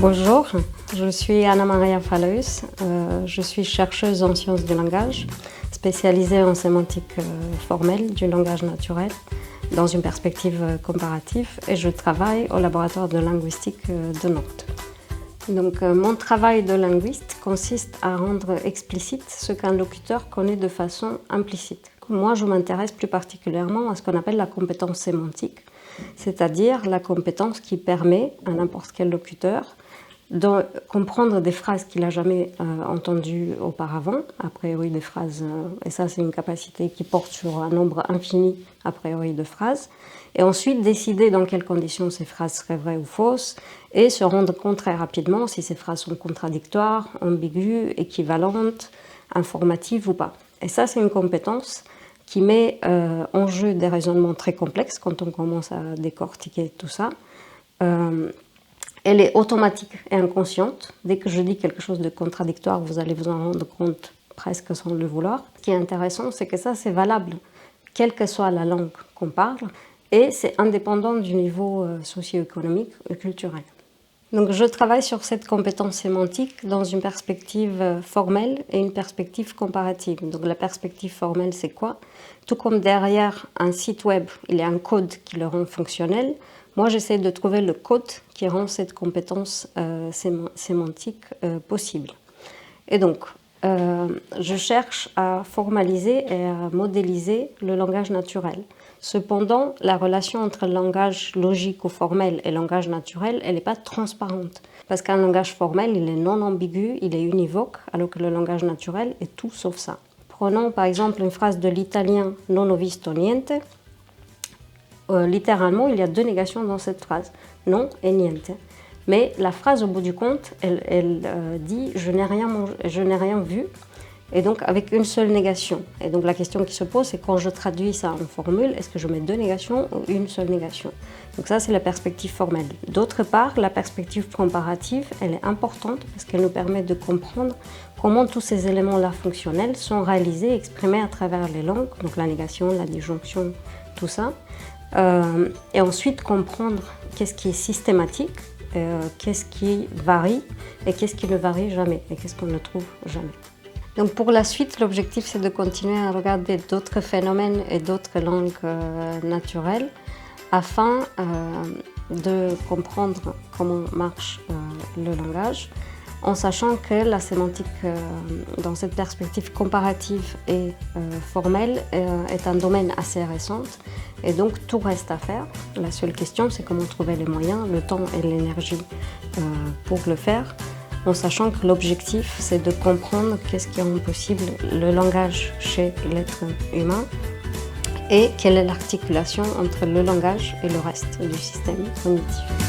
Bonjour, je suis Anna Maria Falaus, je suis chercheuse en sciences du langage, spécialisée en sémantique formelle du langage naturel dans une perspective comparative et je travaille au laboratoire de linguistique de Nantes. Donc, mon travail de linguiste consiste à rendre explicite ce qu'un locuteur connaît de façon implicite. Moi, je m'intéresse plus particulièrement à ce qu'on appelle la compétence sémantique, c'est-à-dire la compétence qui permet à n'importe quel locuteur de comprendre des phrases qu'il n'a jamais entendues auparavant, a priori des phrases, et ça c'est une capacité qui porte sur un nombre infini a priori de phrases, et ensuite décider dans quelles conditions ces phrases seraient vraies ou fausses, et se rendre compte très rapidement si ces phrases sont contradictoires, ambiguës, équivalentes, informatives ou pas. Et ça c'est une compétence qui met en jeu des raisonnements très complexes quand on commence à décortiquer tout ça. Elle est automatique et inconsciente. Dès que je dis quelque chose de contradictoire, vous allez vous en rendre compte presque sans le vouloir. Ce qui est intéressant, c'est que ça, c'est valable, quelle que soit la langue qu'on parle, et c'est indépendant du niveau socio-économique et culturel. Donc, je travaille sur cette compétence sémantique dans une perspective formelle et une perspective comparative. Donc, la perspective formelle, c'est quoi? Tout comme derrière un site web, il y a un code qui le rend fonctionnel. Moi, j'essaie de trouver le code qui rend cette compétence sémantique possible. Et donc, je cherche à formaliser et à modéliser le langage naturel. Cependant, la relation entre le langage logique ou formel et le langage naturel, elle n'est pas transparente. Parce qu'un langage formel, il est non ambigu, il est univoque, alors que le langage naturel est tout sauf ça. Prenons par exemple une phrase de l'italien « non ho visto niente ». Littéralement, il y a deux négations dans cette phrase, non et niente. Mais la phrase, au bout du compte, elle dit je n'ai rien vu, et donc avec une seule négation. Et donc la question qui se pose, c'est quand je traduis ça en formule, est-ce que je mets deux négations ou une seule négation? Donc ça, c'est la perspective formelle. D'autre part, la perspective comparative, elle est importante parce qu'elle nous permet de comprendre comment tous ces éléments-là fonctionnels sont réalisés, exprimés à travers les langues, donc la négation, la disjonction, tout ça. Et ensuite comprendre qu'est-ce qui est systématique, qu'est-ce qui varie et qu'est-ce qui ne varie jamais et qu'est-ce qu'on ne trouve jamais. Donc pour la suite, l'objectif c'est de continuer à regarder d'autres phénomènes et d'autres langues naturelles afin de comprendre comment marche le langage, en sachant que la sémantique dans cette perspective comparative et formelle est un domaine assez récent et donc tout reste à faire. La seule question c'est comment trouver les moyens, le temps et l'énergie pour le faire, en sachant que l'objectif c'est de comprendre qu'est-ce qui rend possible le langage chez l'être humain et quelle est l'articulation entre le langage et le reste du système cognitif.